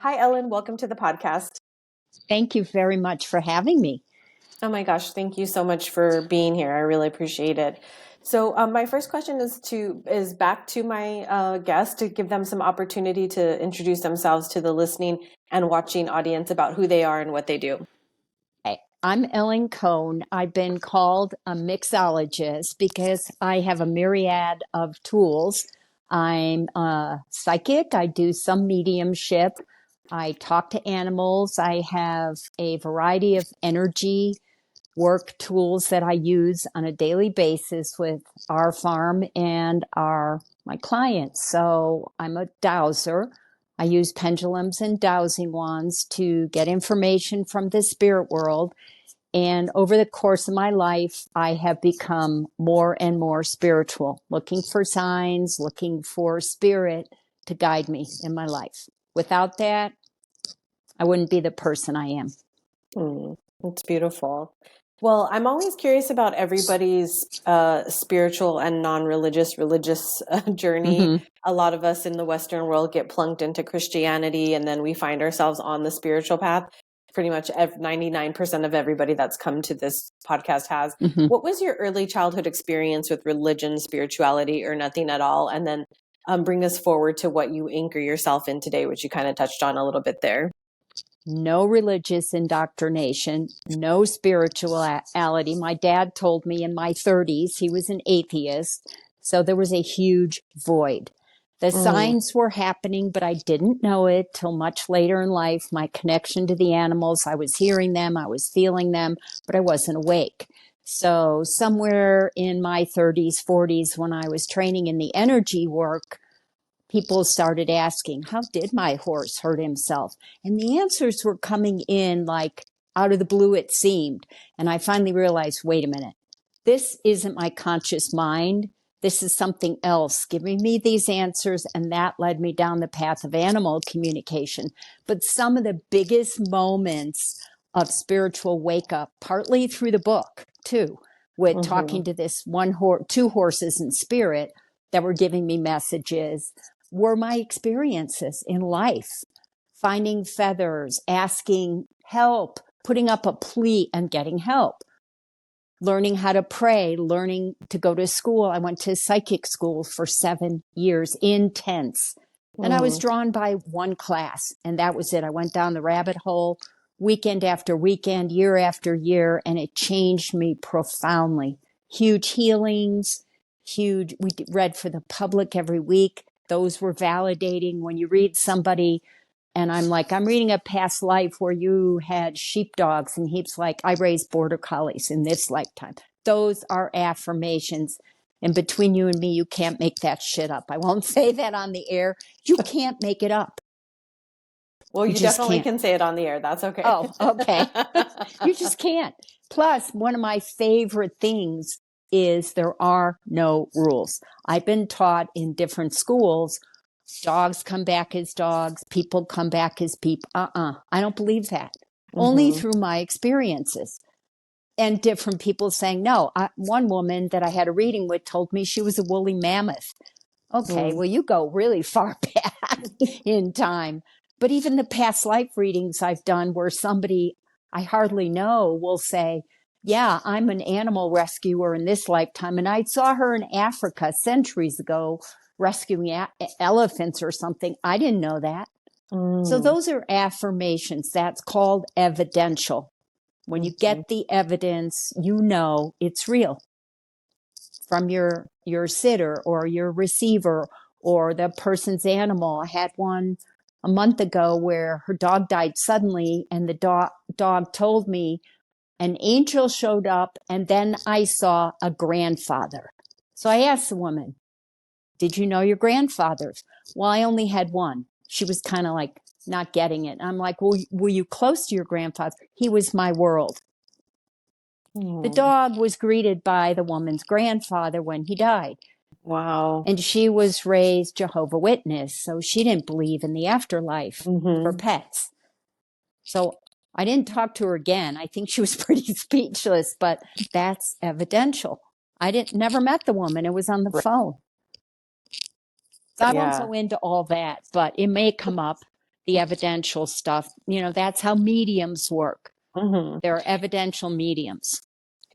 Hi, Ellen. Welcome to the podcast. Thank you very much for having me. Oh my gosh, thank you so much for being here. I really appreciate it. So, my first question is back to my guest to give them some opportunity to introduce themselves to the listening and watching audience about who they are and what they do. Hey, I'm Ellen Kohn. I've been called a mixologist because I have a myriad of tools. I'm a psychic. I do some mediumship. I talk to animals. I have a variety of energy work tools that I use on a daily basis with our farm and my clients. So I'm a dowser. I use pendulums and dowsing wands to get information from the spirit world. And over the course of my life, I have become more and more spiritual, looking for signs, looking for spirit to guide me in my life. Without that, I wouldn't be the person I am. That's beautiful. Well, I'm always curious about everybody's spiritual and non-religious journey. Mm-hmm. A lot of us in the Western world get plunked into Christianity, and then we find ourselves on the spiritual path. Pretty much 99% of everybody that's come to this podcast has. Mm-hmm. What was your early childhood experience with religion, spirituality, or nothing at all? And then bring us forward to what you anchor yourself in today, which you kind of touched on a little bit there. No religious indoctrination, no spirituality. My dad told me in my 30s he was an atheist, so there was a huge void. The signs were happening, but I didn't know it till much later in life. My connection to the animals, I was hearing them, I was feeling them, but I wasn't awake. So somewhere in my 30s, 40s, when I was training in the energy work, people started asking, how did my horse hurt himself? And the answers were coming in like out of the blue, it seemed. And I finally realized, wait a minute, this isn't my conscious mind. This is something else giving me these answers. And that led me down the path of animal communication. But some of the biggest moments of spiritual wake up, partly through the book too, with talking to this two horses in spirit that were giving me messages, were my experiences in life, finding feathers, asking help, putting up a plea and getting help, learning how to pray, learning to go to school. I went to psychic school for 7 years, intense. And I was drawn by one class, and that was it. I went down the rabbit hole weekend after weekend, year after year, and it changed me profoundly. Huge healings, we read for the public every week. Those were validating when you read somebody and I'm like, I'm reading a past life where you had sheepdogs, and he's like, I raised border collies in this lifetime. Those are affirmations. And between you and me, you can't make that shit up. I won't say that on the air. You can't make it up. Well, you definitely can say it on the air. That's okay. Oh, okay. You just can't. Plus, one of my favorite things is there are no rules. I've been taught in different schools, dogs come back as dogs, people come back as people. I don't believe that. Only through my experiences. And different people saying no. One woman that I had a reading with told me she was a woolly mammoth. Okay, well, you go really far back in time. But even the past life readings I've done where somebody I hardly know will say, yeah, I'm an animal rescuer in this lifetime. And I saw her in Africa centuries ago rescuing elephants or something. I didn't know that. So those are affirmations. That's called evidential. When you get the evidence, you know it's real from your sitter or your receiver or the person's animal. I had one a month ago where her dog died suddenly, and the dog told me an angel showed up, and then I saw a grandfather. So I asked the woman, did you know your grandfathers? Well, I only had one. She was kind of like not getting it. I'm like, well, were you close to your grandfather? He was my world. The dog was greeted by the woman's grandfather when he died. Wow. And she was raised Jehovah Witness, so she didn't believe in the afterlife for pets. So I didn't talk to her again. I think she was pretty speechless, but that's evidential. I never met the woman. It was on the phone. So I won't go into all that, but it may come up. the evidential stuff. That's how mediums work. Hmm. They're evidential mediums.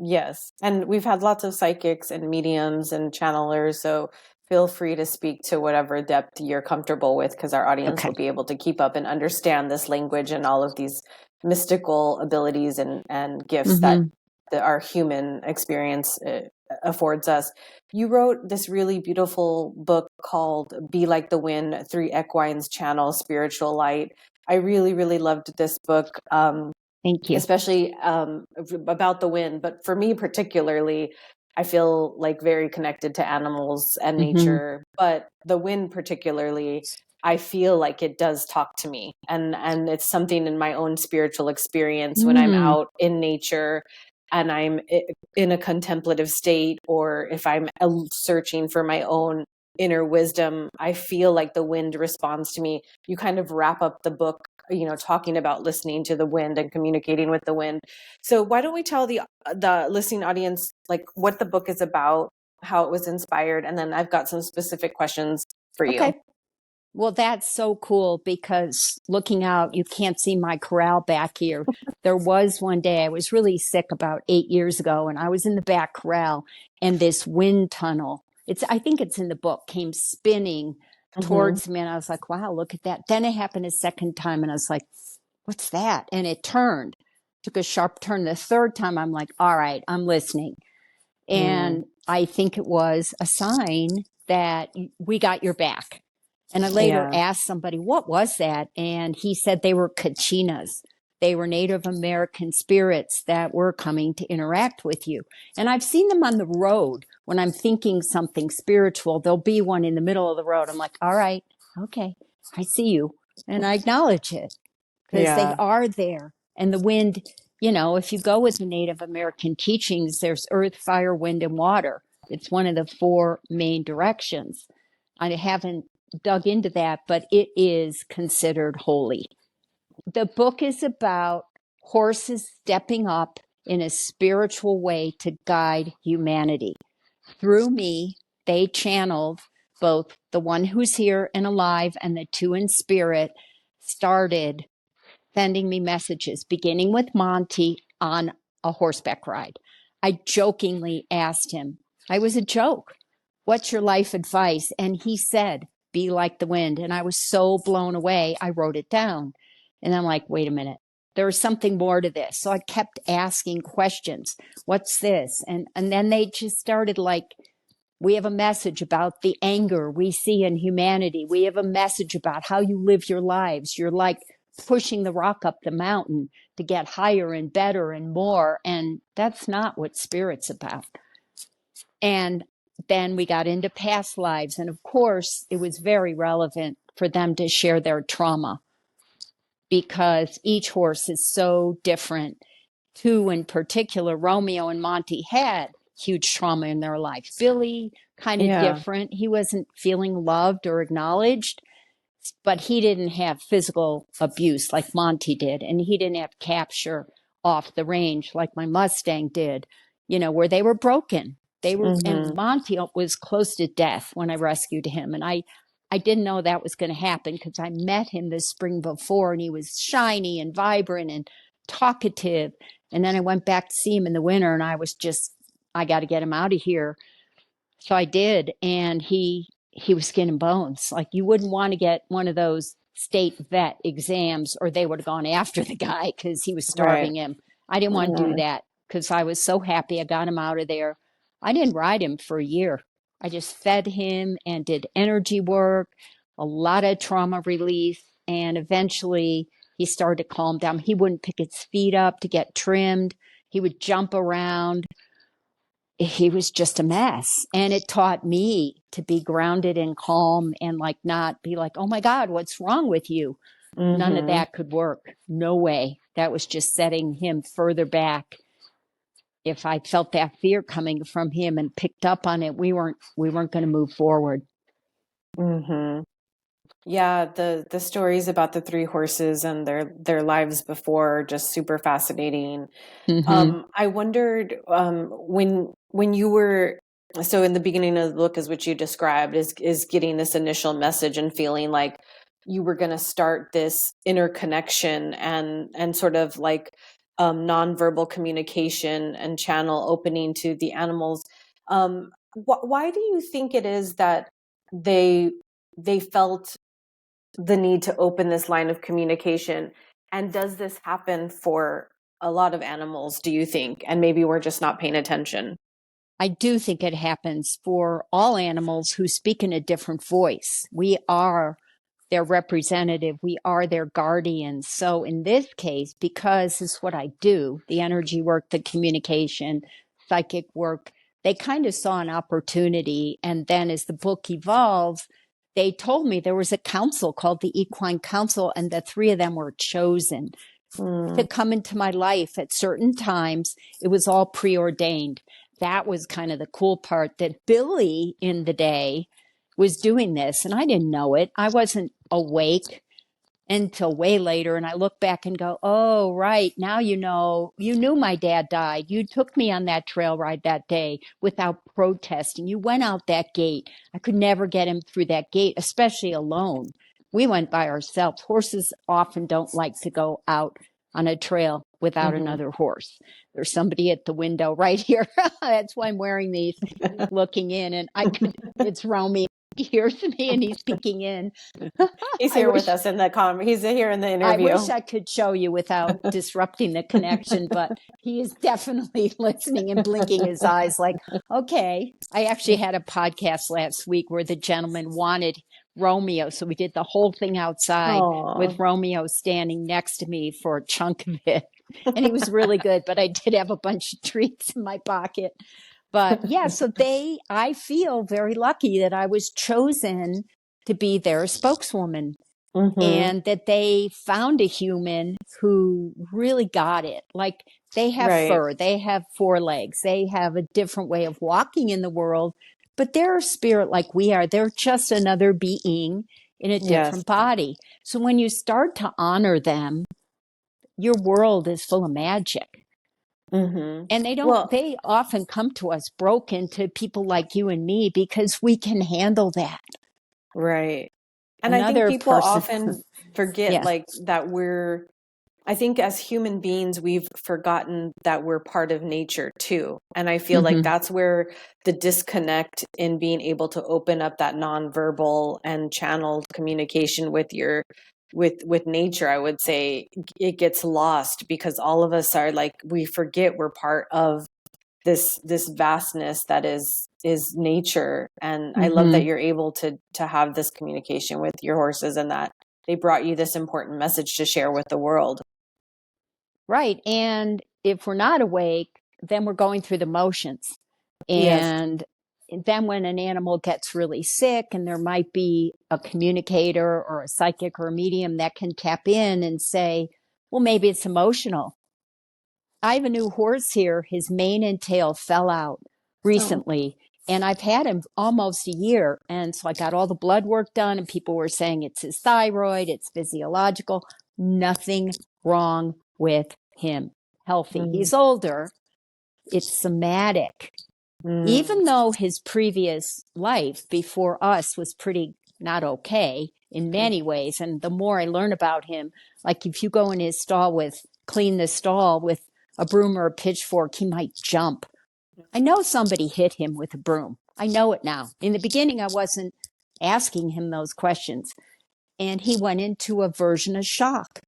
Yes. And we've had lots of psychics and mediums and channelers. So feel free to speak to whatever depth you're comfortable with, because our audience Okay. will be able to keep up and understand this language and all of these mystical abilities and gifts that our human experience affords us. You wrote this really beautiful book called Be Like the Wind, 3 Equines Channel Spiritual Light. I really, really loved this book. Thank you. Especially about the wind. But for me particularly, I feel like very connected to animals and nature. But the wind particularly, I feel like it does talk to me. And it's something in my own spiritual experience when I'm out in nature and I'm in a contemplative state, or if I'm searching for my own inner wisdom, I feel like the wind responds to me. You kind of wrap up the book, talking about listening to the wind and communicating with the wind. So why don't we tell the listening audience like what the book is about, how it was inspired, and then I've got some specific questions for you. Okay. Well, that's so cool, because looking out, you can't see my corral back here. There was one day I was really sick about 8 years ago, and I was in the back corral, and this wind tunnel, I think it's in the book, came spinning Mm-hmm. towards me. And I was like, wow, look at that. Then it happened a second time, and I was like, what's that? And it took a sharp turn. The third time, I'm like, all right, I'm listening. And I think it was a sign that we got your back. And I later Yeah. asked somebody, what was that? And he said they were kachinas. They were Native American spirits that were coming to interact with you. And I've seen them on the road when I'm thinking something spiritual. There'll be one in the middle of the road. I'm like, all right, okay, I see you. And I acknowledge it, because they Yeah. are there. And the wind, if you go with the Native American teachings, there's earth, fire, wind, and water. It's one of the 4 main directions. I haven't dug into that, but it is considered holy. The book is about horses stepping up in a spiritual way to guide humanity. Through me, they channeled both the one who's here and alive and the 2 in spirit, started sending me messages, beginning with Monty on a horseback ride. I jokingly asked him, I was a joke, what's your life advice? And he said, be like the wind. And I was so blown away, I wrote it down. And I'm like, wait a minute, there's something more to this. So I kept asking questions. What's this? And then they just started like, we have a message about the anger we see in humanity. We have a message about how you live your lives. You're like pushing the rock up the mountain to get higher and better and more. And that's not what spirit's about. And then we got into past lives. And of course, it was very relevant for them to share their trauma, because each horse is so different. 2 in particular, Romeo and Monty, had huge trauma in their life. Billy, kind of Yeah. different. He wasn't feeling loved or acknowledged, but he didn't have physical abuse like Monty did. And he didn't have capture off the range like my Mustang did, where they were broken. And Mm-hmm. Monty was close to death when I rescued him. And I didn't know that was going to happen, because I met him this spring before, and he was shiny and vibrant and talkative. And then I went back to see him in the winter, and I was just, I got to get him out of here. So I did. And he was skin and bones. Like, you wouldn't want to get one of those state vet exams, or they would have gone after the guy because he was Right. starving him. I didn't want to do that, because I was so happy I got him out of there. I didn't ride him for a year. I just fed him and did energy work, a lot of trauma release. And eventually he started to calm down. He wouldn't pick his feet up to get trimmed. He would jump around. He was just a mess. And it taught me to be grounded and calm, and like not be like, oh my God, what's wrong with you? None of Mm-hmm. that could work. No way. That was just setting him further back. If I felt that fear coming from him and picked up on it, we weren't going to move forward. Mm-hmm. Yeah, the stories about the 3 horses and their lives before are just super fascinating. Mm-hmm. I wondered when you were, so in the beginning of the book, is what you described is getting this initial message and feeling like you were going to start this interconnection and sort of like nonverbal communication and channel opening to the animals. Why do you think it is that they they felt the need to open this line of communication? And does this happen for a lot of animals, do you think? And maybe we're just not paying attention. I do think it happens for all animals who speak in a different voice. We are their representative, we are their guardians. So in this case, because it's what I do, the energy work, the communication, psychic work, they kind of saw an opportunity. And then as the book evolved, they told me there was a council called the Equine Council, and the three of them were chosen to come into my life at certain times. It was all preordained. That was kind of the cool part, that Billy in the day was doing this and I didn't know it. I wasn't awake until way later. And I look back and go, oh, right. Now, you know, you knew my dad died. You took me on that trail ride that day without protesting. You went out that gate. I could never get him through that gate, especially alone. We went by ourselves. Horses often don't like to go out on a trail without Mm-hmm. another horse. There's somebody at the window right here. That's why I'm wearing these. He's looking in, and it's Romy. He hears me and he's peeking in. He's I here with wish us in he's here in the I interview. wish I could show you without disrupting the connection, but he is definitely listening and blinking his eyes like, okay. I actually had a podcast last week where the gentleman wanted Romeo. So we did the whole thing outside with Oh. Romeo standing next to me for a chunk of it. And he was really good, but I did have a bunch of treats in my pocket. But yeah, so I feel very lucky that I was chosen to be their spokeswoman, Mm-hmm. and that they found a human who really got it. Like, they have Right. fur, they have four legs, they have a different way of walking in the world, but they're a spirit like we are. They're just another being in a Yes. different body. So when you start to honor them, your world is full of magic. Mm-hmm. And Well, they often come to us broken, to people like you and me, because we can handle that. right. And I think Another people person, often forget yeah. like that I think as human beings, we've forgotten that we're part of nature too. And I feel like Mm-hmm. that's where the disconnect in being able to open up that nonverbal and channeled communication with with nature, I would say it gets lost because all of us are like, we forget we're part of this vastness that is nature. And I love that Mm-hmm. you're able to have this communication with your horses and that they brought you this important message to share with the world. Right. And if we're not awake, then we're going through the motions. Yes. And then when an animal gets really sick, and there might be a communicator or a psychic or a medium that can tap in and say, well, maybe it's emotional. I have a new horse here. His mane and tail fell out Oh. recently, and I've had him almost a year. And so I got all the blood work done, and people were saying it's his thyroid, it's physiological, nothing wrong with him. Healthy. Mm, He's older, it's somatic. mm, Even though his previous life before us was pretty not okay in many ways. And the more I learn about him, like if you go in his stall clean the stall with a broom or a pitchfork, he might jump. I know somebody hit him with a broom. I know it now. In the beginning, I wasn't asking him those questions. And he went into a version of shock,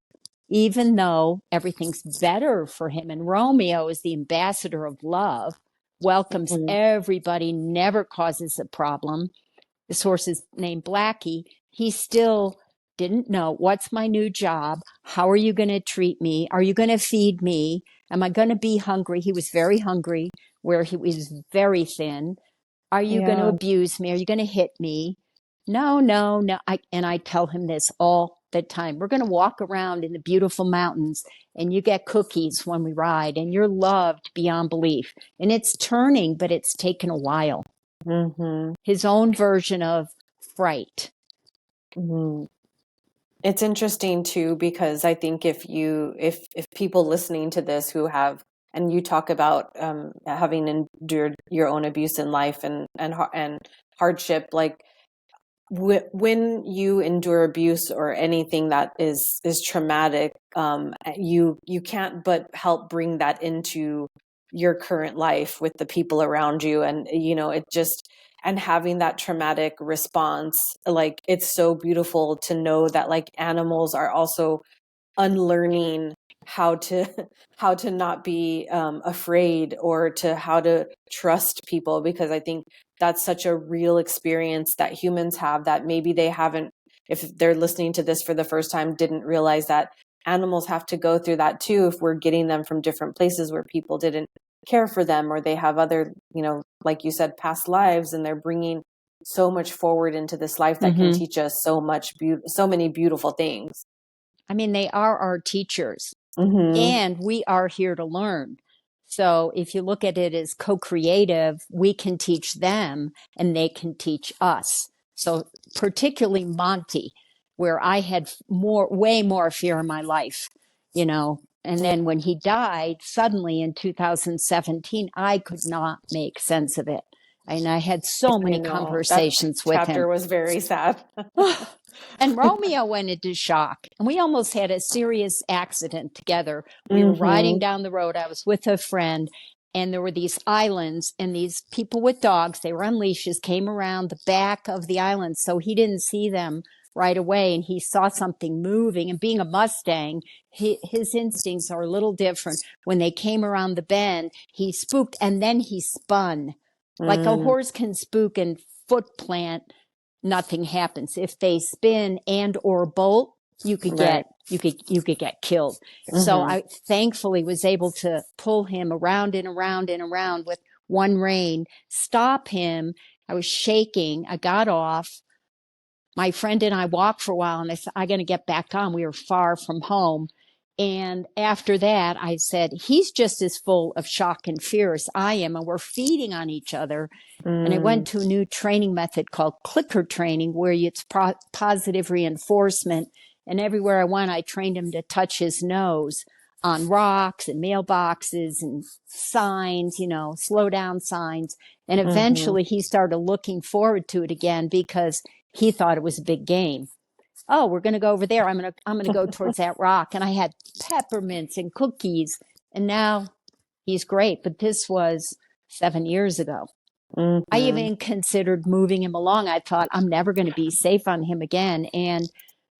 even though everything's better for him. And Romeo is the ambassador of love, welcomes mm, everybody, never causes a problem. This horse is named Blackie. He still didn't know, what's my new job? How are you going to treat me? Are you going to feed me? Am I going to be hungry? He was very hungry, where he was very thin. Are you going to yeah. abuse me? Are you going to hit me? No, no, no. And I tell him this all the time. We're going to walk around in the beautiful mountains, and you get cookies when we ride, and you're loved beyond belief. And it's turning, but it's taken a while. Hmm. His own version of fright. Hmm. It's interesting too because I think if people listening to this who have and you talk about having endured your own abuse in life and hardship, like when you endure abuse or anything that is traumatic, you can't but help bring that into your current life with the people around you, and it just, and having that traumatic response, like, it's so beautiful to know that, like, animals are also unlearning how to how to not be afraid, or to how to trust people, because I think that's such a real experience that humans have that maybe they haven't, if they're listening to this for the first time, didn't realize that animals have to go through that too, if we're getting them from different places where people didn't care for them, or they have other, like you said, past lives, and they're bringing so much forward into this life that can Mm-hmm. teach us so many beautiful things. I mean, they are our teachers, Mm-hmm. and we are here to learn. So if you look at it as co-creative, we can teach them and they can teach us. So particularly Monty, where I had way more fear in my life, and Yeah, then when he died suddenly in 2017, I could not make sense of it. And I had so I many know that conversations with chapter him. was very sad. And Romeo went into shock. And we almost had a serious accident together. We were riding Mm-hmm. down the road. I was with a friend, and there were these islands, and these people with dogs, they were on leashes, came around the back of the island. So he didn't see them right away, and he saw something moving. And being a Mustang, his instincts are a little different. When they came around the bend, he spooked, and then he spun. Like a Mm, horse can spook and foot plant, nothing happens. If they spin and or bolt, right. you could get killed. So Mm-hmm. I thankfully was able to pull him around and around and around with one rein, stop him. I was shaking. I got off. My friend and I walked for a while, and I said, I got to get back on. We were far from home. And after that, I said, he's just as full of shock and fear as I am, and we're feeding on each other. And I Mm, went to a new training method called clicker training, where it's positive reinforcement. And everywhere I went, I trained him to touch his nose on rocks and mailboxes and signs, slow down signs. And mm-hmm. eventually he started looking forward to it again because he thought it was a big game. Oh, we're going to go over there. I'm going to go towards that rock. And I had peppermints and cookies. And now he's great. But this was 7 years ago. I Mm-hmm. even considered moving him along. I thought I'm never going to be safe on him again.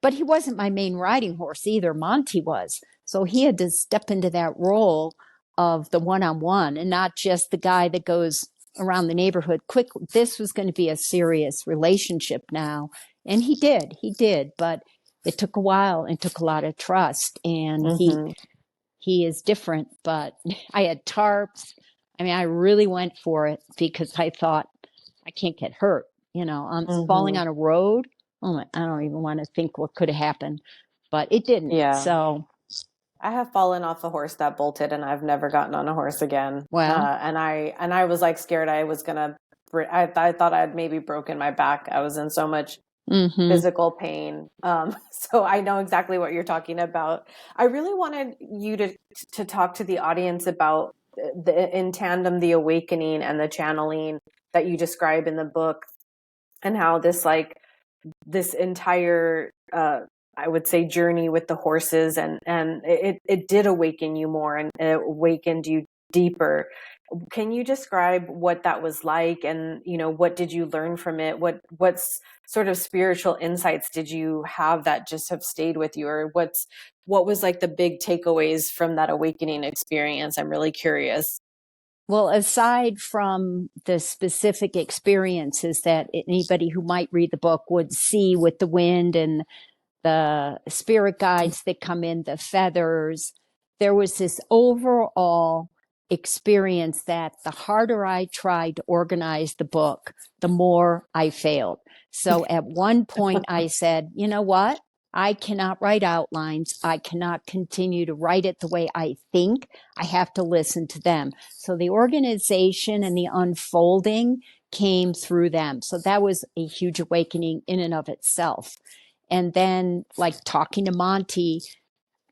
But he wasn't my main riding horse either. Monty was. So he had to step into that role of the one-on-one and not just the guy that goes around the neighborhood quick. This was going to be a serious relationship now. And he did, but it took a while and took a lot of trust. And Mm-hmm. he is different, but I had tarps. I mean, I really went for it because I thought I can't get hurt. I'm falling Mm-hmm. on a road. Oh my, I don't even want to think what could have happened, but it didn't. Yeah. So, I have fallen off a horse that bolted, and I've never gotten on a horse again. well, And I was like scared I was gonna. I thought I had maybe broken my back. I was in so much mm-hmm. physical pain. So I know exactly what you're talking about. I really wanted you to talk to the audience about in tandem, the awakening and the channeling that you describe in the book, and how this entire I would say journey with the horses, and it did awaken you more, and it awakened you deeper. Can you describe what that was like, and what did you learn from it? What's sort of spiritual insights did you have that just have stayed with you, or what was like the big takeaways from that awakening experience? I'm really curious. Well, aside from the specific experiences that anybody who might read the book would see with the wind and the spirit guides that come in, the feathers. There was this overall experience that the harder I tried to organize the book, the more I failed. So at one point I said, you know what? I cannot write outlines. I cannot continue to write it the way I think. I have to listen to them. So the organization and the unfolding came through them. So that was a huge awakening in and of itself. And then, like talking to Monty,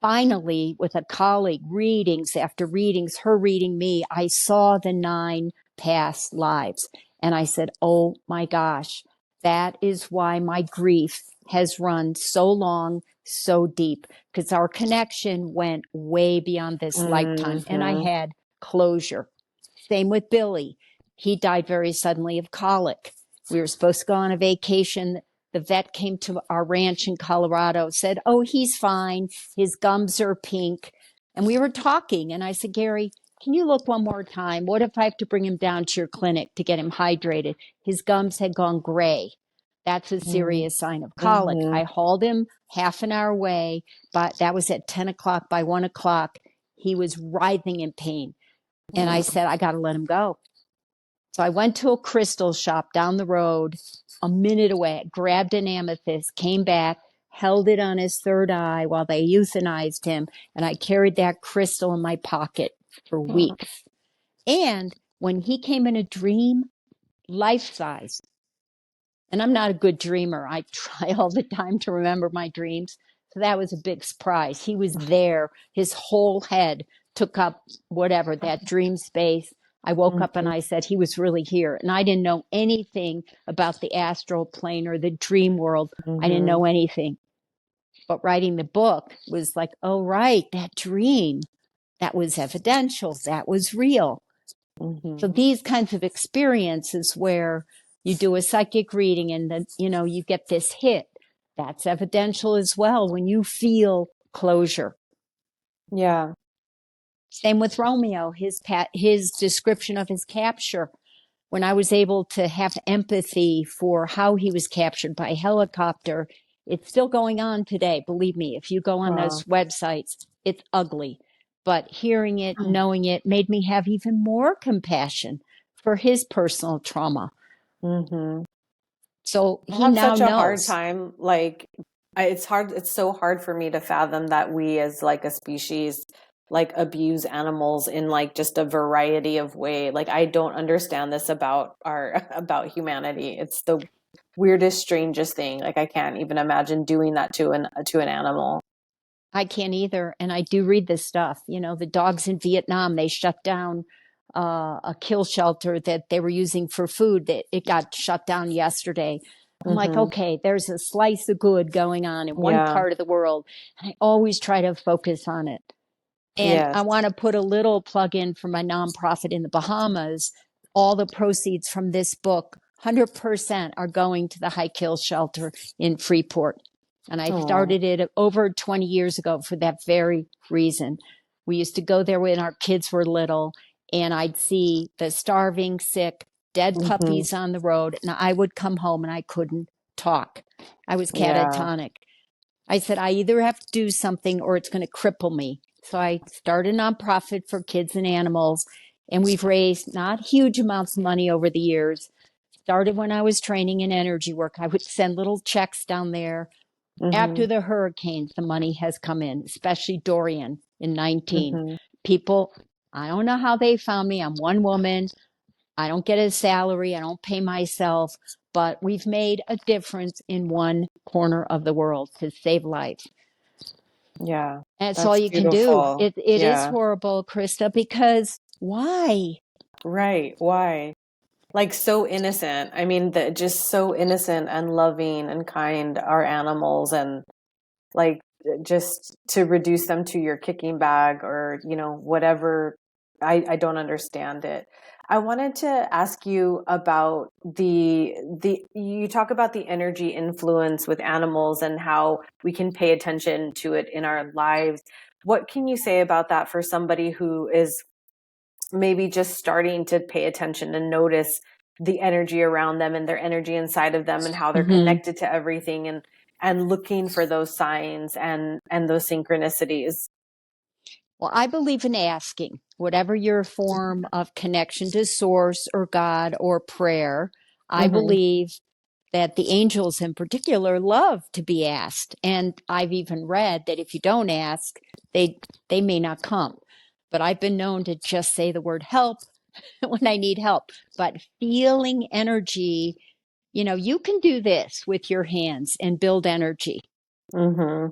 finally, with a colleague, readings after readings, her reading me, I saw the 9 past lives. And I said, oh my gosh, That is why my grief has run so long, so deep, because our connection went way beyond this lifetime, and I Mm-hmm. had closure. Same with Billy. He died very suddenly of colic. We were supposed to go on a vacation. The vet came to our ranch in Colorado, said, "Oh, he's fine. His gums are pink." And we were talking, and I said, "Gary, can you look one more time? What if I have to bring him down to your clinic to get him hydrated?" His gums had gone gray. That's a serious sign of colic. Mm-hmm. I hauled him half an hour away, but that was at 10 o'clock. By 1 o'clock, he was writhing in pain. And I said, I got to let him go. So I went to a crystal shop down the road, a minute away, grabbed an amethyst, came back, held it on his third eye while they euthanized him. And I carried that crystal in my pocket for weeks. And when he came in a dream, life size, and I'm not a good dreamer. I try all the time to remember my dreams. So that was a big surprise. He was there. His whole head took up whatever, that dream space. I woke up and I said he was really here. And I didn't know anything about the astral plane or the dream world. I didn't Mm-hmm. know anything. But writing the book was like, oh, right, that dream, that was evidential. That was real. So Mm-hmm. these kinds of experiences where you do a psychic reading and then, you get this hit, that's evidential as well when you feel closure. Yeah. Same with Romeo, his description of his capture. When I was able to have empathy for how he was captured by helicopter, it's still going on today. Believe me, if you go on Wow. those websites, it's ugly. But hearing it, knowing it made me have even more compassion for his personal trauma. Mm-hmm. So I he have now such a hard knows. time. It's hard. It's so hard for me to fathom that we as like a species like abuse animals in like just a variety of way. Like I don't understand this about our about humanity. It's the weirdest, strangest thing. Like I can't even imagine doing that to an animal. I can't either. And I do read this stuff. The dogs in Vietnam, they shut down a kill shelter that they were using for food. That it got shut down yesterday. I'm like, Mm-hmm. okay, there's a slice of good going on in one Yeah. part of the world. And I always try to focus on it. And I Yes. want to put a little plug in for my nonprofit in the Bahamas. All the proceeds from this book, 100% are going to the high kill shelter in Freeport. And I Oh. started it over 20 years ago for that very reason. We used to go there when our kids were little, and I'd see the starving, sick, dead Mm-hmm. puppies on the road. And I would come home and I couldn't talk. I was Yeah. catatonic. I said, I either have to do something or it's going to cripple me. So I started a nonprofit for kids and animals, and we've raised not huge amounts of money over the years. Started when I was training in energy work. I would send little checks down there. Mm-hmm. After the hurricanes, the money has come in, especially Dorian in 19. Mm-hmm. People, I don't know how they found me. I'm one woman. I don't get a salary. I don't pay myself, but we've made a difference in one corner of the world to save life. Yeah. And it's all That's you can do. beautiful. It is Yeah. horrible, Krista, because why? Right. Why? Like so innocent. I mean, just so innocent and loving and kind are animals, and like just to reduce them to your kicking bag or, whatever. I don't understand it. I wanted to ask you about you talk about the energy influence with animals and how we can pay attention to it in our lives. What can you say about that for somebody who is maybe just starting to pay attention and notice the energy around them and their energy inside of them and how they're Mm-hmm. connected to everything, and looking for those signs and those synchronicities? Well, I believe in asking, whatever your form of connection to source or God or prayer. I Mm-hmm. believe that the angels in particular love to be asked. And I've even read that if you don't ask, they may not come. But I've been known to just say the word help when I need help. But feeling energy, you can do this with your hands and build energy. Mm-hmm.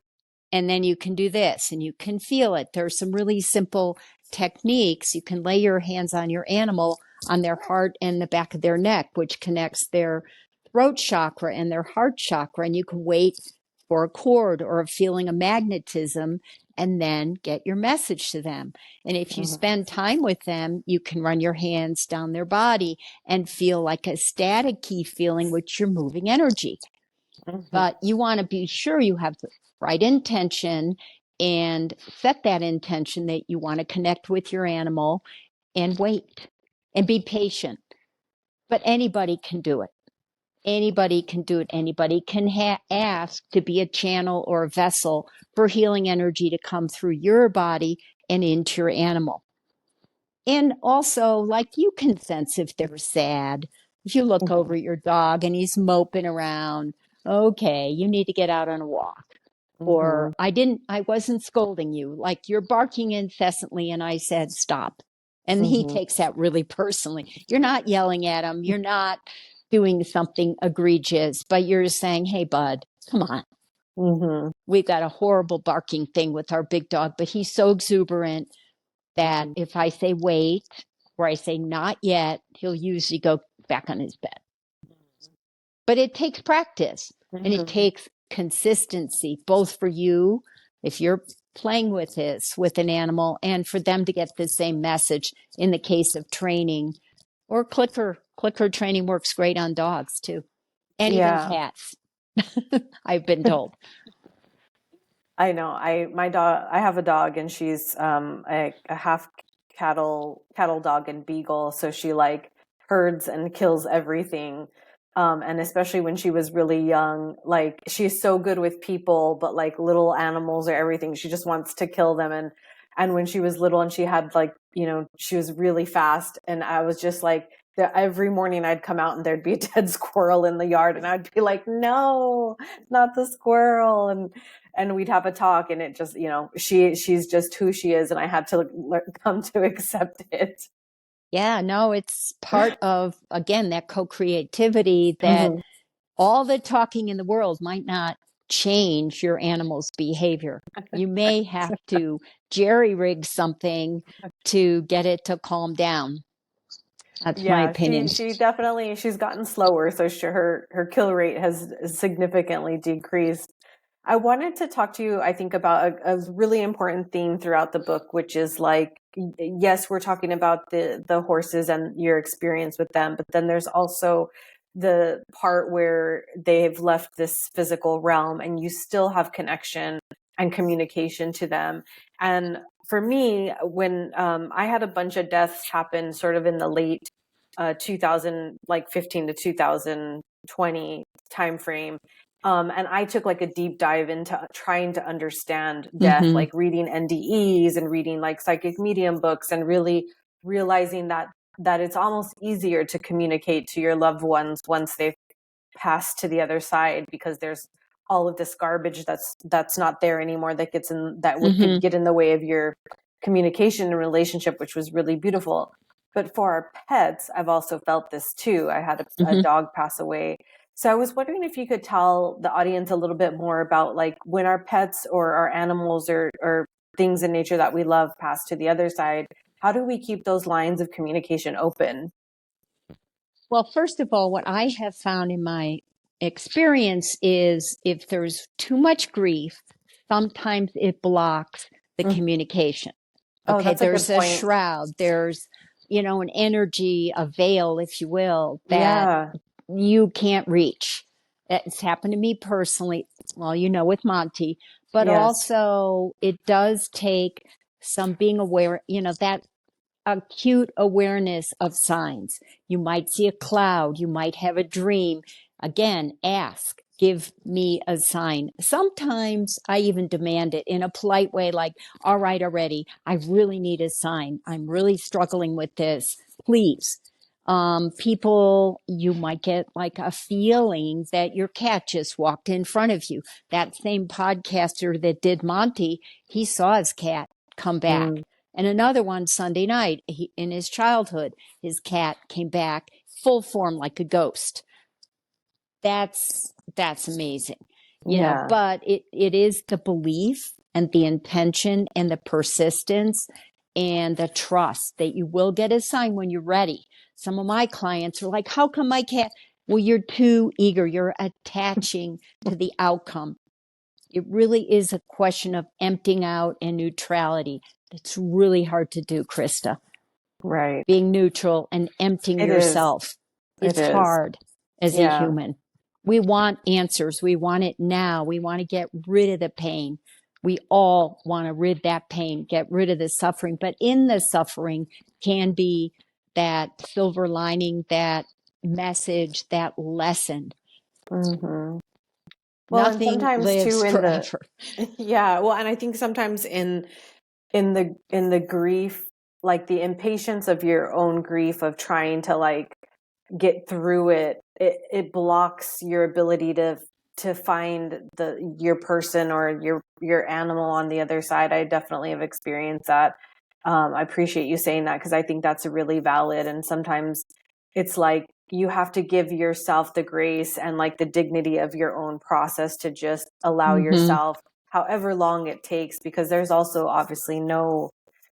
And then you can do this and you can feel it. There's some really simple techniques. You can lay your hands on your animal, on their heart and the back of their neck, which connects their throat chakra and their heart chakra, and you can wait for a cord or a feeling of magnetism and then get your message to them. And if you spend time with them, you can run your hands down their body and feel like a staticky feeling, which you're moving energy. But you want to be sure you have the right intention and set that intention that you want to connect with your animal and wait and be patient. But anybody can do it. Anybody can do it. Anybody can ask to be a channel or a vessel for healing energy to come through your body and into your animal. And also, like, you can sense if they're sad. If you look over at your dog and he's moping around, okay, you need to get out on a walk. Or I wasn't scolding you. Like, you're barking incessantly and I said, stop. And he takes that really personally. You're not yelling at him. You're not doing something egregious, but you're saying, hey, bud, come on. We've got a horrible barking thing with our big dog, but he's so exuberant that if I say wait or I say not yet, he'll usually go back on his bed. But it takes practice and it takes consistency, both for you, if you're playing with this with an animal, and for them to get the same message in the case of training. Or clicker training works great on dogs too, and even cats. I've been told. I know. I have a dog, and she's a half cattle dog and beagle. So she like herds and kills everything. And especially when she was really young, like she's so good with people, but like little animals or everything, she just wants to kill them. And when she was little and she had like, she was really fast, and I was just like, every morning I'd come out and there'd be a dead squirrel in the yard, and I'd be like, no, not the squirrel. And we'd have a talk, and it just, she's just who she is. And I had to come to accept it. Yeah, no, it's part of, again, that co-creativity that all the talking in the world might not change your animal's behavior. You may have to jerry-rig something to get it to calm down. That's my opinion. She definitely, she's gotten slower. So her kill rate has significantly decreased. I wanted to talk to you, I think, about a really important theme throughout the book, which is like, yes, we're talking about the horses and your experience with them, but then there's also the part where they've left this physical realm and you still have connection and communication to them. And for me, when I had a bunch of deaths happen sort of in the late 2015 to 2020 timeframe. And I took like a deep dive into trying to understand death, like reading NDEs and reading like psychic medium books, and really realizing that it's almost easier to communicate to your loved ones once they've passed to the other side, because there's all of this garbage that's not there anymore that gets in, that could get in the way of your communication and relationship, which was really beautiful. But for our pets, I've also felt this too. I had a dog pass away. So I was wondering if you could tell the audience a little bit more about like when our pets or our animals or things in nature that we love pass to the other side, how do we keep those lines of communication open? Well, first of all, what I have found in my experience is if there's too much grief, sometimes it blocks the communication. Okay, that's there's a good a point. shroud, there's, an energy, a veil, if you will, that you can't reach. It's happened to me personally, well, with Monty, but also it does take some being aware, that acute awareness of signs. You might see a cloud, you might have a dream. Again, ask, give me a sign. Sometimes I even demand it in a polite way, like, all right, already, I really need a sign. I'm really struggling with this. Please. People, you might get like a feeling that your cat just walked in front of you. That same podcaster that did Monty, he saw his cat come back. And another one Sunday night, in his childhood, his cat came back full form like a ghost. That's amazing, but it is the belief and the intention and the persistence and the trust that you will get a sign when you're ready. Some of my clients are like, how come my cat, Well, you're too eager. You're attaching to the outcome. It really is a question of emptying out and neutrality. It's really hard to do, Krista. Right. Being neutral and emptying It is. yourself. It It's is. hard as a Yeah. human. We want answers. We want it now. We want to get rid of the pain. We all want to rid that pain, get rid of the suffering. But in the suffering can be that silver lining, that message, that lesson. Mm-hmm. Well, and Nothing sometimes too lives in the forever. yeah, well, and I think sometimes in the grief, like the impatience of your own grief of trying to like get through it, it blocks your ability to find your person or your animal on the other side. I definitely have experienced that. I appreciate you saying that because I think that's really valid. And sometimes it's like you have to give yourself the grace and like the dignity of your own process to just allow Mm-hmm. yourself however long it takes, because there's also obviously no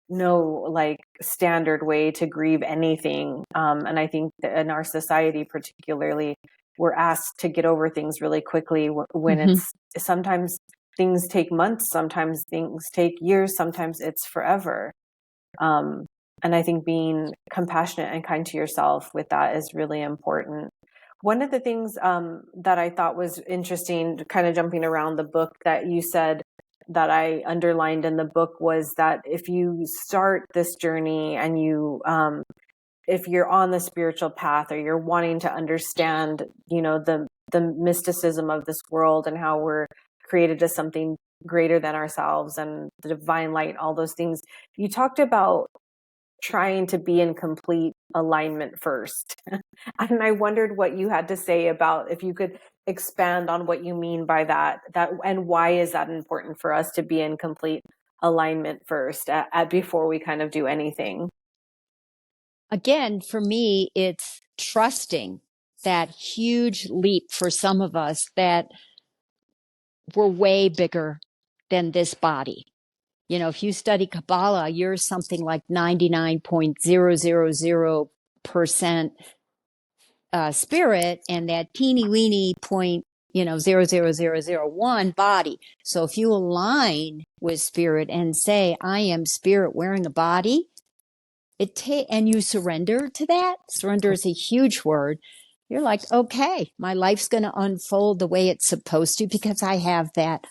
like standard way to grieve anything. And I think that in our society, particularly, we're asked to get over things really quickly when Mm-hmm. it's sometimes things take months, sometimes things take years, sometimes it's forever. Um, and I think being compassionate and kind to yourself with that is really important. One of the things that I thought was interesting, kind of jumping around the book that you said that I underlined in the book, was that if you start this journey and if you're on the spiritual path or you're wanting to understand, the mysticism of this world and how we're created as something greater than ourselves and the divine light, all those things, you talked about trying to be in complete alignment first. And I wondered what you had to say about, if you could expand on what you mean by that and why is that important for us to be in complete alignment first before we kind of do anything. Again, for me, it's trusting that huge leap for some of us that we're way bigger than this body. You know, if you study Kabbalah, you're something like 99.000% spirit and that teeny weeny point, 0.00001 body. So if you align with spirit and say, I am spirit wearing a body, and you surrender to that. Surrender is a huge word. You're like, okay, my life's going to unfold the way it's supposed to because I have that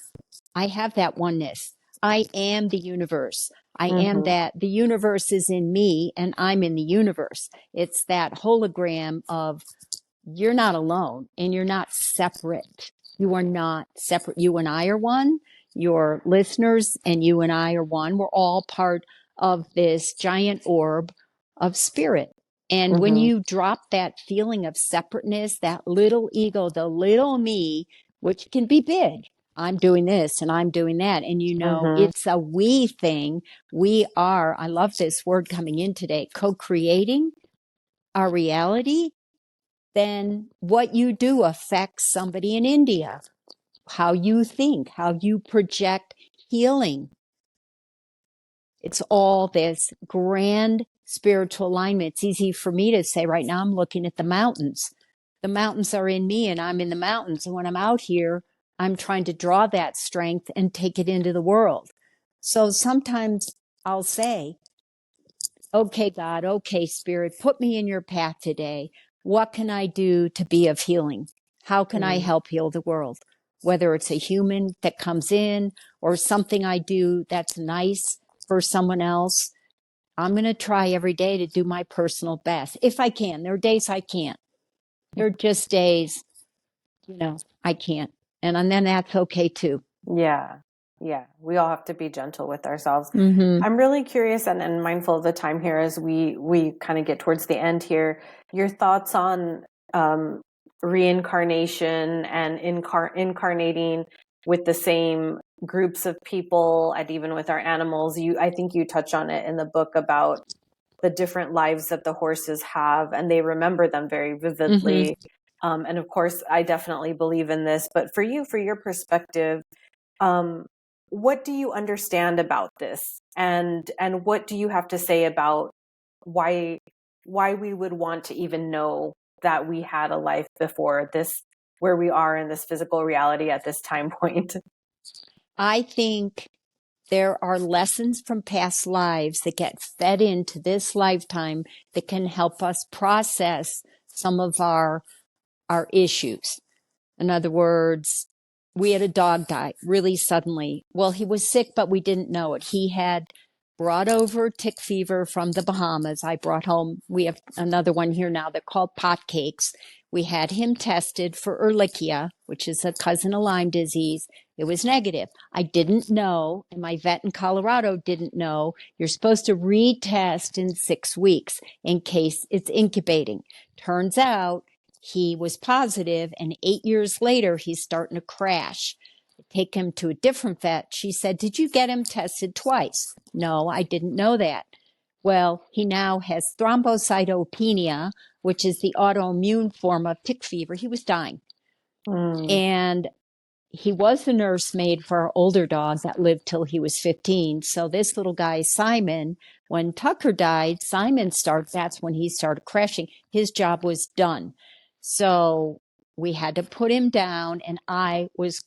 oneness. I am the universe. I am Mm-hmm. that. The universe is in me and I'm in the universe. It's that hologram of you're not alone and you're not separate. You are not separate. You and I are one. Your listeners and you and I are one. We're all part of this giant orb of spirit. And when Mm-hmm. you drop that feeling of separateness, that little ego, the little me, which can be big, I'm doing this and I'm doing that. And Mm-hmm. it's a we thing. We are, I love this word coming in today, co-creating our reality. Then what you do affects somebody in India. How you think, how you project healing. It's all this grand spiritual alignment. It's easy for me to say right now, I'm looking at the mountains. The mountains are in me and I'm in the mountains. And when I'm out here, I'm trying to draw that strength and take it into the world. So sometimes I'll say, okay, God, okay, Spirit, put me in your path today. What can I do to be of healing? How can I help heal the world? Whether it's a human that comes in or something I do that's nice for someone else, I'm going to try every day to do my personal best if I can. There are days I can't. There are just days, I can't. And then that's okay too. Yeah. Yeah. We all have to be gentle with ourselves. Mm-hmm. I'm really curious and mindful of the time here as we kind of get towards the end here. Your thoughts on reincarnation and incarnating with the same groups of people and even with our animals. I think you touch on it in the book about the different lives that the horses have, and they remember them very Mm-hmm. vividly. And of course, I definitely believe in this. But for you, for your perspective, um, what do you understand about this, and what do you have to say about why we would want to even know that we had a life before this, where we are in this physical reality at this time point? I think there are lessons from past lives that get fed into this lifetime that can help us process some of our issues. In other words, we had a dog die really suddenly. Well, he was sick, but we didn't know it. He had brought over tick fever from the Bahamas. I brought home, we have another one here now. They're called pot cakes. We had him tested for Ehrlichia, which is a cousin of Lyme disease. It was negative. I didn't know, and my vet in Colorado didn't know. You're supposed to retest in 6 weeks in case it's incubating. Turns out he was positive, and 8 years later, he's starting to crash. I take him to a different vet. She said, "Did you get him tested twice?" No, I didn't know that. Well, he now has thrombocytopenia, which is the autoimmune form of tick fever. He was dying. And he was the nursemaid for our older dog that lived till he was 15. So this little guy, Simon, when Tucker died, that's when he started crashing. His job was done. So we had to put him down, and I was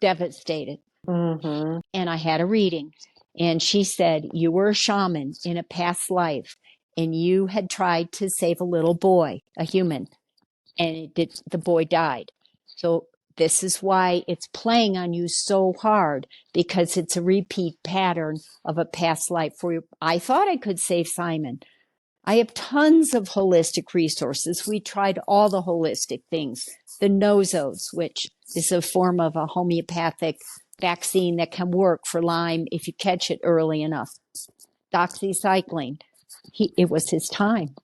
devastated. And I had a reading, and she said, "You were a shaman in a past life, and you had tried to save a little boy, a human, and the boy died. So this is why it's playing on you so hard, because it's a repeat pattern of a past life for you." I thought I could save Simon. I have tons of holistic resources. We tried all the holistic things. The Nozos, which is a form of a homeopathic vaccine that can work for Lyme if you catch it early enough. Doxycycline. It was his time.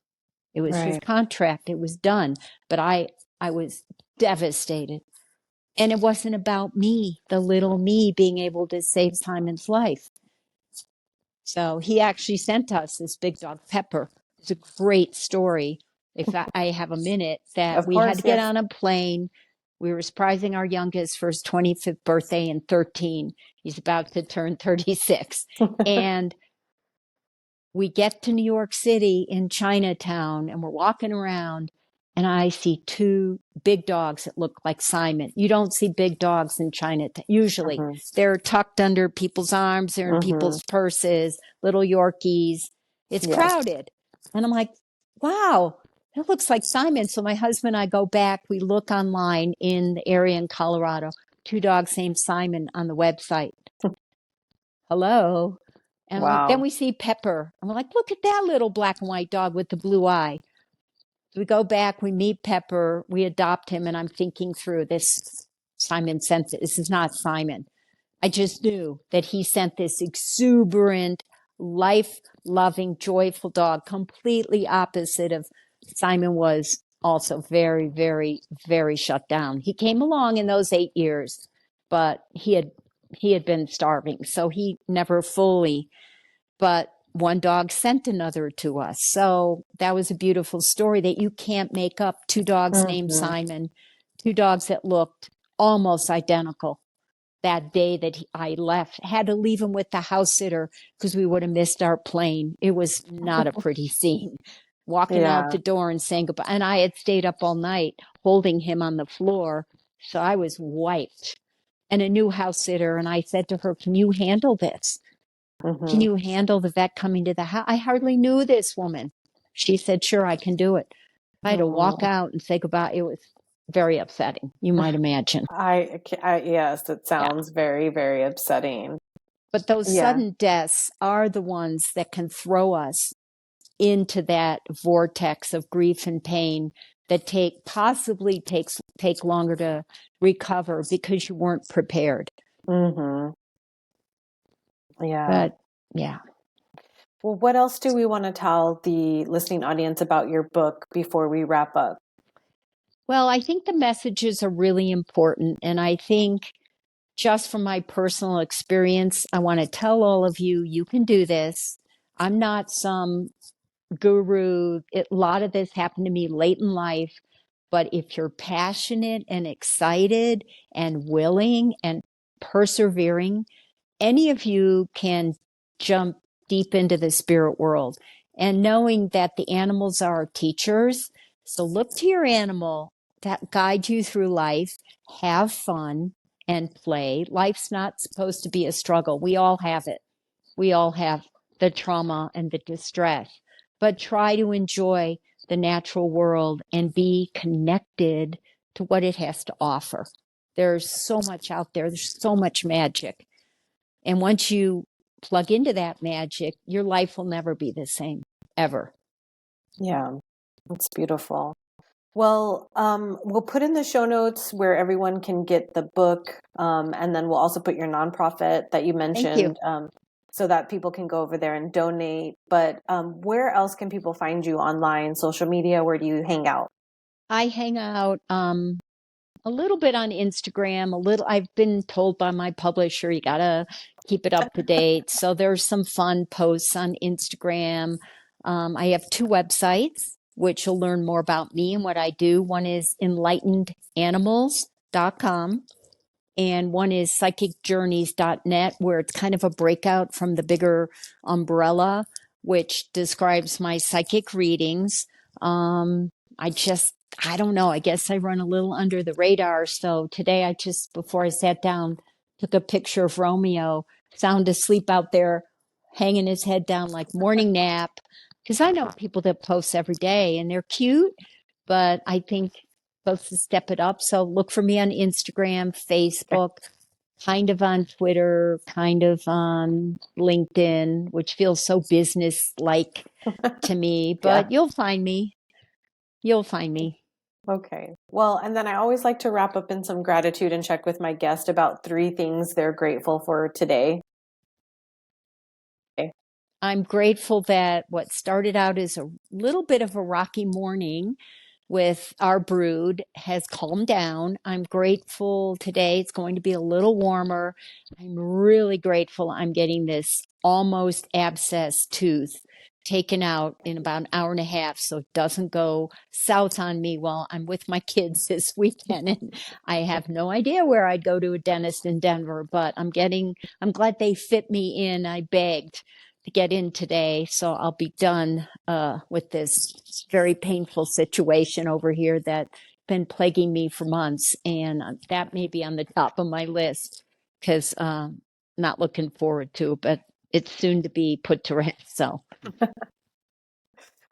It was his contract. It was done. But I was devastated. And it wasn't about me, the little me, being able to save Simon's life. So he actually sent us this big dog, Pepper. It's a great story. If I have a minute, that Of we course, had to get yes. on a plane. We were surprising our youngest for his 25th birthday in 13. He's about to turn 36. And we get to New York City in Chinatown, and we're walking around, and I see two big dogs that look like Simon. You don't see big dogs in Chinatown. Usually they're tucked under people's arms. They're in people's purses, little Yorkies. It's crowded. And I'm like, wow, that looks like Simon. So my husband and I go back. We look online in the area in Colorado. 2 dogs named Simon on the website. Hello. And then we see Pepper. And we're like, look at that little black and white dog with the blue eye. So we go back, we meet Pepper, we adopt him, and I'm thinking through this. Simon sent it. This is not Simon. I just knew that he sent this exuberant, life-loving, joyful dog, completely opposite of Simon was also very, very, very shut down. He came along in those 8 years, but he had been starving, so he never fully. But one dog sent another to us. So that was a beautiful story that you can't make up. 2 dogs named Simon, 2 dogs that looked almost identical. That day that I left, had to leave him with the house sitter because we would have missed our plane. It was not a pretty scene. Walking out the door and saying goodbye. And I had stayed up all night holding him on the floor. So I was wiped. And a new house sitter. And I said to her, "Can you handle this? Can you handle the vet coming to the house?" I hardly knew this woman. She said, "Sure, I can do it." I had to walk out and say goodbye. It was very upsetting, you might imagine. Yes, it sounds very, very upsetting. But those sudden deaths are the ones that can throw us into that vortex of grief and pain that possibly take longer to recover because you weren't prepared. Yeah. But yeah. Well, what else do we want to tell the listening audience about your book before we wrap up? Well, I think the messages are really important. And I think just from my personal experience, I want to tell all of you, you can do this. I'm not some guru. A lot of this happened to me late in life. But if you're passionate and excited and willing and persevering, any of you can jump deep into the spirit world. And knowing that the animals are teachers, So look to your animal that guide you through life, have fun and play. Life's not supposed to be a struggle. We all have it. We all have the trauma and the distress, but try to enjoy the natural world and be connected to what it has to offer. There's so much out there. There's so much magic. And once you plug into that magic, your life will never be the same, ever. Yeah, it's beautiful. Well, we'll put in the show notes where everyone can get the book, and then we'll also put your nonprofit that you mentioned, so that people can go over there and donate. But where else can people find you online, social media? Where do you hang out? I hang out a little bit on Instagram, a little. I've been told by my publisher, you gotta keep it up to date. So there's some fun posts on Instagram. I have two websites, which you'll learn more about me and what I do. One is enlightenedanimals.com, and one is psychicjourneys.net, where it's kind of a breakout from the bigger umbrella, which describes my psychic readings. I don't know. I guess I run a little under the radar. So today before I sat down, took a picture of Romeo, sound asleep out there, hanging his head down like morning nap. Because I know people that post every day and they're cute, but I think supposed to step it up. So look for me on Instagram, Facebook, kind of on Twitter, kind of on LinkedIn, which feels so business like to me, but you'll find me. You'll find me. Okay. Well, and then I always like to wrap up in some gratitude and check with my guest about 3 things they're grateful for today. Okay. I'm grateful that what started out as a little bit of a rocky morning with our brood has calmed down. I'm grateful today it's going to be a little warmer. I'm really grateful I'm getting this almost abscess tooth taken out in about an hour and a half so it doesn't go south on me while I'm with my kids this weekend. And I have no idea where I'd go to a dentist in Denver, but I'm glad they fit me in. I begged to get in today, so I'll be done with this very painful situation over here that's been plaguing me for months, and that may be on the top of my list because not looking forward to, but it's soon to be put to rest. So.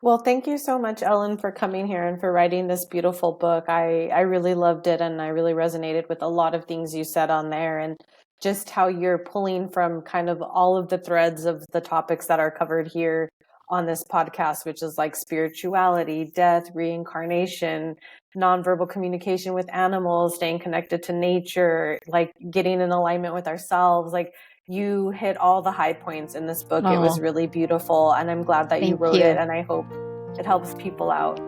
Well, thank you so much, Ellen, for coming here and for writing this beautiful book. I really loved it, and I really resonated with a lot of things you said on there, and just how you're pulling from kind of all of the threads of the topics that are covered here on this podcast, which is like spirituality, death, reincarnation, nonverbal communication with animals, staying connected to nature, like getting in alignment with ourselves. Like, you hit all the high points in this book. It was really beautiful, and I'm glad that you wrote it, and I hope it helps people out.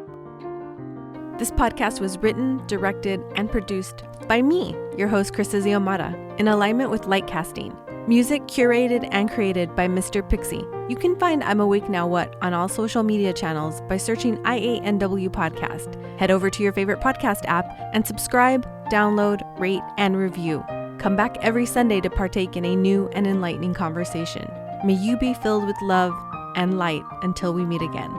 This podcast was written, directed, and produced by me, your host, Krista Ziomata, in alignment with light casting. Music curated and created by Mr. Pixie. You can find I'm Awake Now What on all social media channels by searching IANW Podcast. Head over to your favorite podcast app and subscribe, download, rate, and review. Come back every Sunday to partake in a new and enlightening conversation. May you be filled with love and light until we meet again.